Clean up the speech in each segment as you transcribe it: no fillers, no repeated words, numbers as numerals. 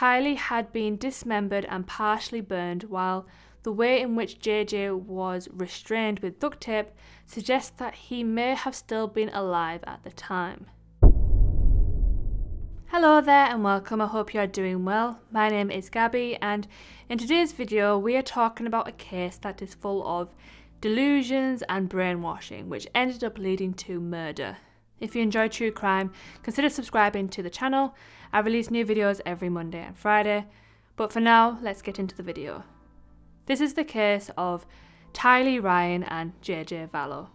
Tylee had been dismembered and partially burned, while the way in which JJ was restrained with duct tape suggests that he may have still been alive at the time. Hello there and welcome, I hope you are doing well. My name is Gabby and in today's video we are talking about a case that is full of delusions and brainwashing, which ended up leading to murder. If you enjoy true crime, consider subscribing to the channel. I release new videos every Monday and Friday, but for now, let's get into the video. This is the case of Tylee Ryan and JJ Vallow.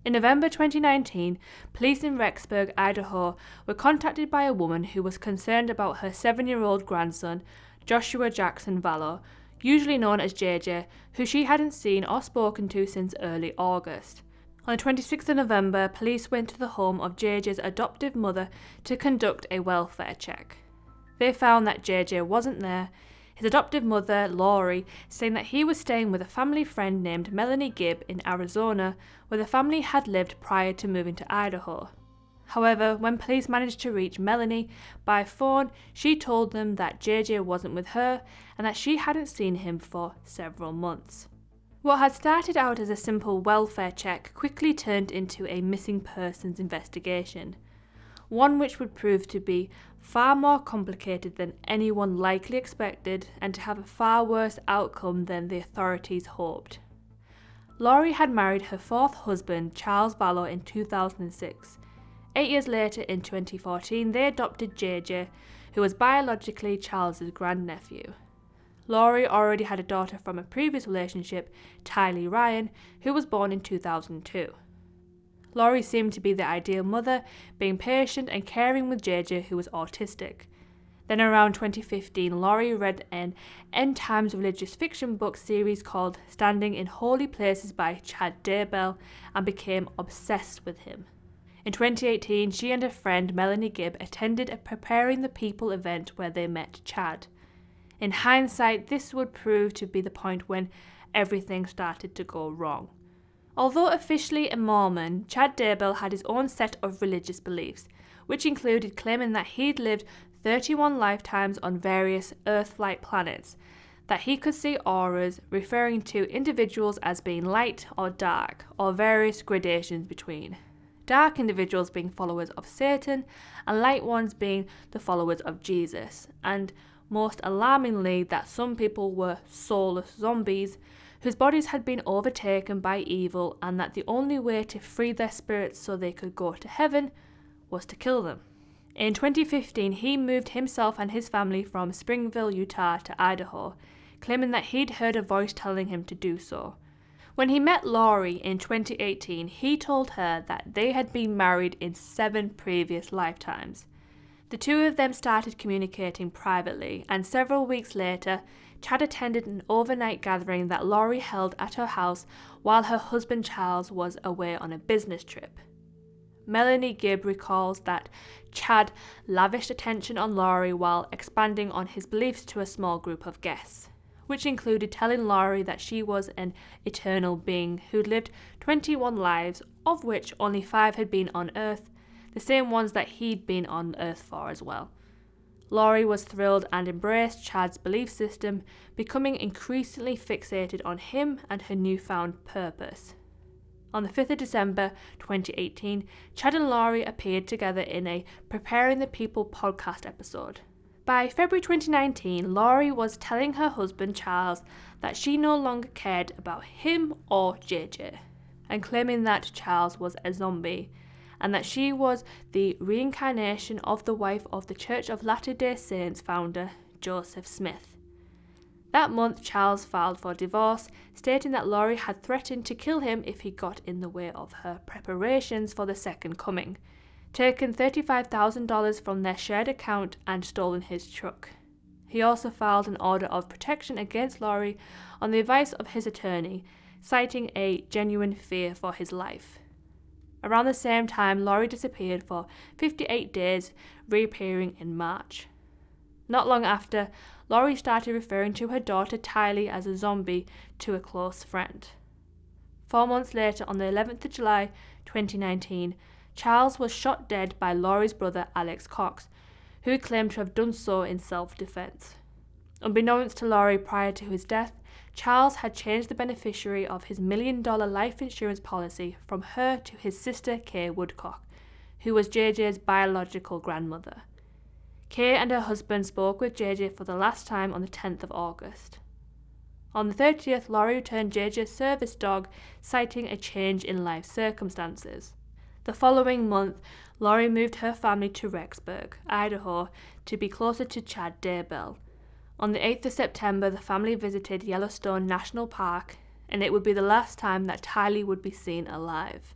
In November 2019, police in Rexburg, Idaho were contacted by a woman who was concerned about her 7-year-old grandson, Joshua Jackson Vallow, usually known as JJ, who she hadn't seen or spoken to since early August. On the 26th of November, police went to the home of JJ's adoptive mother to conduct a welfare check. They found that JJ wasn't there, his adoptive mother, Laurie, saying that he was staying with a family friend named Melanie Gibb in Arizona, where the family had lived prior to moving to Idaho. However, when police managed to reach Melanie by phone, she told them that JJ wasn't with her and that she hadn't seen him for several months. What had started out as a simple welfare check quickly turned into a missing persons investigation, one which would prove to be far more complicated than anyone likely expected and to have a far worse outcome than the authorities hoped. Laurie had married her fourth husband, Charles Vallow, in 2006. 8 years later, in 2014, they adopted JJ, who was biologically Charles's grandnephew. Laurie already had a daughter from a previous relationship, Tylee Ryan, who was born in 2002. Laurie seemed to be the ideal mother, being patient and caring with JJ, who was autistic. Then around 2015, Laurie read an end times religious fiction book series called Standing in Holy Places by Chad Daybell and became obsessed with him. In 2018, she and her friend Melanie Gibb attended a Preparing the People event where they met Chad. In hindsight, this would prove to be the point when everything started to go wrong. Although officially a Mormon, Chad Daybell had his own set of religious beliefs, which included claiming that he'd lived 31 lifetimes on various Earth-like planets, that he could see auras, referring to individuals as being light or dark, or various gradations between. Dark individuals being followers of Satan, and light ones being the followers of Jesus, and most alarmingly that some people were soulless zombies whose bodies had been overtaken by evil and that the only way to free their spirits so they could go to heaven was to kill them. In 2015, he moved himself and his family from Springville, Utah to Idaho, claiming that he'd heard a voice telling him to do so. When he met Laurie in 2018, he told her that they had been married in 7 previous lifetimes. The two of them started communicating privately, and several weeks later, Chad attended an overnight gathering that Laurie held at her house while her husband Charles was away on a business trip. Melanie Gibb recalls that Chad lavished attention on Laurie while expanding on his beliefs to a small group of guests, which included telling Laurie that she was an eternal being who'd lived 21 lives, of which only 5 had been on Earth, the same ones that he'd been on Earth for as well. Laurie was thrilled and embraced Chad's belief system, becoming increasingly fixated on him and her newfound purpose. On the 5th of December 2018, Chad and Laurie appeared together in a Preparing the People podcast episode. By February 2019, Laurie was telling her husband Charles that she no longer cared about him or JJ, and claiming that Charles was a zombie, and that she was the reincarnation of the wife of the Church of Latter-day Saints founder, Joseph Smith. That month, Charles filed for divorce, stating that Laurie had threatened to kill him if he got in the way of her preparations for the Second Coming, taken $35,000 from their shared account and stolen his truck. He also filed an order of protection against Laurie on the advice of his attorney, citing a genuine fear for his life. Around the same time, Laurie disappeared for 58 days, reappearing in March. Not long after, Laurie started referring to her daughter Tylee as a zombie to a close friend. 4 months later, on the 11th of July 2019, Charles was shot dead by Laurie's brother Alex Cox, who claimed to have done so in self-defense. Unbeknownst to Laurie prior to his death, Charles had changed the beneficiary of his $1 million life insurance policy from her to his sister Kay Woodcock, who was JJ's biological grandmother. Kay and her husband spoke with JJ for the last time on the 10th of August. On the 30th, Laurie returned JJ's service dog, citing a change in life circumstances. The following month, Laurie moved her family to Rexburg, Idaho, to be closer to Chad Daybell. On the 8th of September, the family visited Yellowstone National Park, and it would be the last time that Tylee would be seen alive.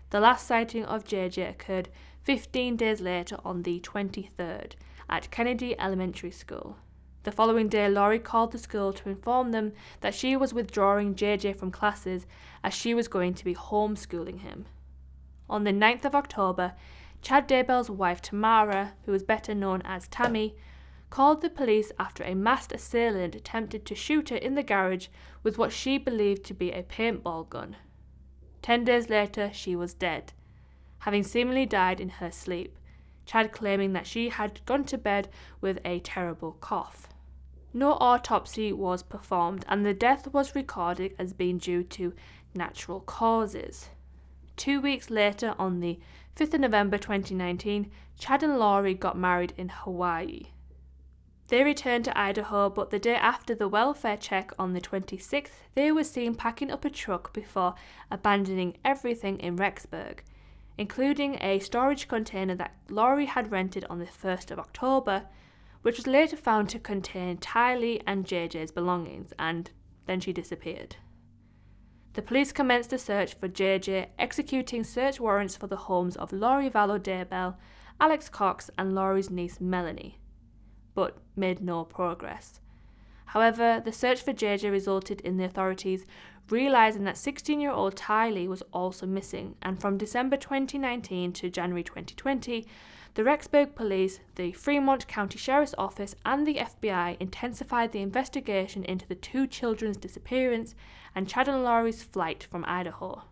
The last sighting of JJ occurred 15 days later on the 23rd at Kennedy Elementary School. The following day, Laurie called the school to inform them that she was withdrawing JJ from classes as she was going to be homeschooling him. On the 9th of October, Chad Daybell's wife Tamara, who was better known as Tammy, called the police after a masked assailant attempted to shoot her in the garage with what she believed to be a paintball gun. 10 days later, she was dead, having seemingly died in her sleep, Chad claiming that she had gone to bed with a terrible cough. No autopsy was performed, and the death was recorded as being due to natural causes. 2 weeks later, on the 5th of November 2019, Chad and Laurie got married in Hawaii. They returned to Idaho, but the day after the welfare check on the 26th, they were seen packing up a truck before abandoning everything in Rexburg, including a storage container that Laurie had rented on the 1st of October, which was later found to contain Tylee and JJ's belongings, and then she disappeared. The police commenced a search for JJ, executing search warrants for the homes of Laurie Vallow Daybell, Alex Cox, and Laurie's niece Melanie, but made no progress. However, the search for JJ resulted in the authorities realising that 16-year-old Tylee was also missing, and from December 2019 to January 2020, the Rexburg Police, the Fremont County Sheriff's Office, and the FBI intensified the investigation into the two children's disappearance and Chad and Laurie's flight from Idaho.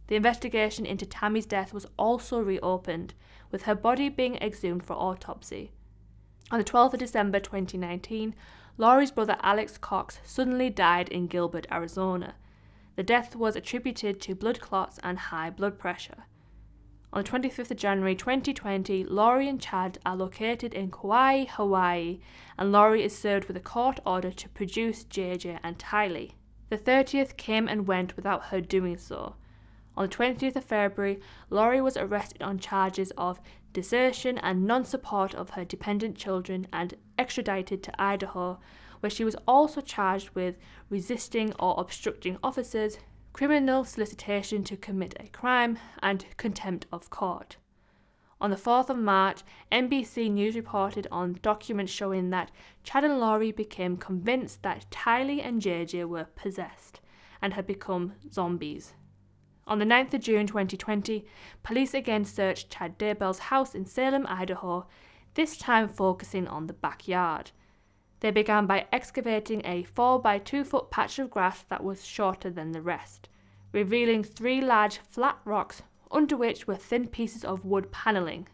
The investigation into Tammy's death was also reopened, with her body being exhumed for autopsy. On the 12th of December 2019, Laurie's brother Alex Cox suddenly died in Gilbert, Arizona. The death was attributed to blood clots and high blood pressure. On the 25th of January 2020, Laurie and Chad are located in Kauai, Hawaii, and Laurie is served with a court order to produce JJ and Tylee. The 30th came and went without her doing so. On the 20th of February, Laurie was arrested on charges of desertion and non-support of her dependent children and extradited to Idaho, where she was also charged with resisting or obstructing officers, criminal solicitation to commit a crime, and contempt of court. On the 4th of March, NBC News reported on documents showing that Chad and Laurie became convinced that Tylee and JJ were possessed and had become zombies. On the 9th of June 2020, police again searched Chad Daybell's house in Salem, Idaho, this time focusing on the backyard. They began by excavating a 4 by 2 foot patch of grass that was shorter than the rest, revealing 3 large flat rocks under which were thin pieces of wood panelling.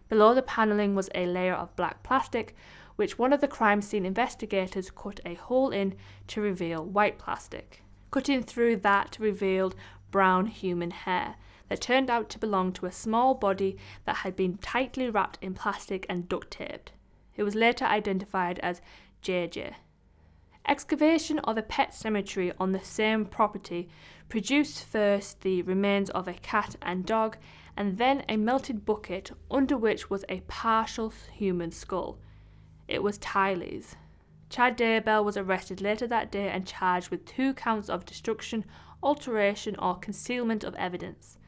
Below the panelling was a layer of black plastic, which one of the crime scene investigators cut a hole in to reveal white plastic. Cutting through that revealed brown human hair that turned out to belong to a small body that had been tightly wrapped in plastic and duct taped. It was later identified as JJ. Excavation of a pet cemetery on the same property produced first the remains of a cat and dog, and then a melted bucket under which was a partial human skull. It was Tylee's. Chad Daybell was arrested later that day and charged with 2 counts of destruction, alteration, or concealment of evidence.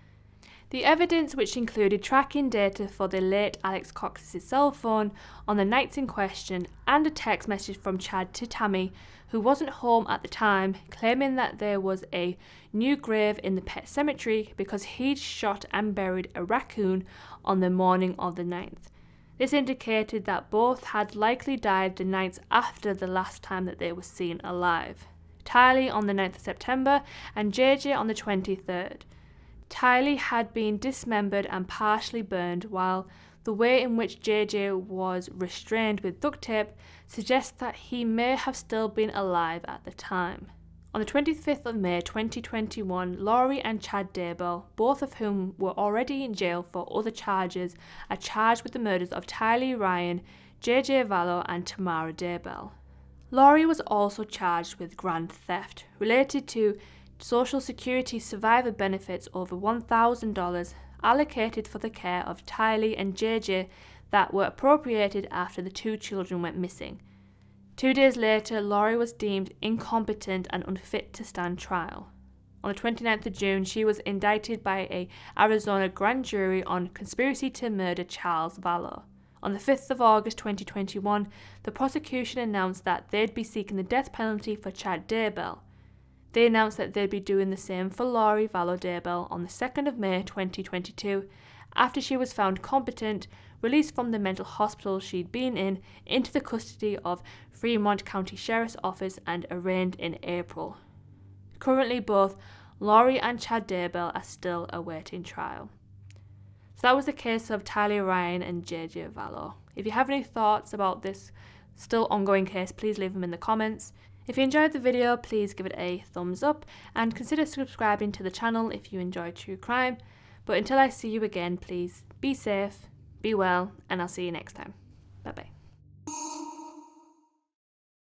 The evidence, which included tracking data for the late Alex Cox's cell phone on the nights in question, and a text message from Chad to Tammy, who wasn't home at the time, claiming that there was a new grave in the pet cemetery because he'd shot and buried a raccoon on the morning of the 9th. This indicated that both had likely died the nights after the last time that they were seen alive. Tylee on the 9th of September and JJ on the 23rd. Tylee had been dismembered and partially burned, while the way in which JJ was restrained with duct tape suggests that he may have still been alive at the time. On the 25th of May 2021, Laurie and Chad Daybell, both of whom were already in jail for other charges, are charged with the murders of Tylee Ryan, JJ Vallow and Tamara Daybell. Laurie was also charged with grand theft related to Social Security survivor benefits over $1,000 allocated for the care of Tylee and JJ that were appropriated after the two children went missing. 2 days later, Laurie was deemed incompetent and unfit to stand trial. On the 29th of June, she was indicted by an Arizona grand jury on conspiracy to murder Charles Vallow. On the 5th of August 2021, the prosecution announced that they'd be seeking the death penalty for Chad Daybell. They announced that they'd be doing the same for Laurie Vallow Daybell on the 2nd of May 2022, after she was found competent, released from the mental hospital she'd been in, into the custody of Fremont County Sheriff's Office and arraigned in April. Currently, both Laurie and Chad Daybell are still awaiting trial. So that was the case of Tylee Ryan and JJ Vallow. If you have any thoughts about this still ongoing case, please leave them in the comments. If you enjoyed the video, please give it a thumbs up and consider subscribing to the channel if you enjoy true crime. But until I see you again, please be safe, be well, and I'll see you next time.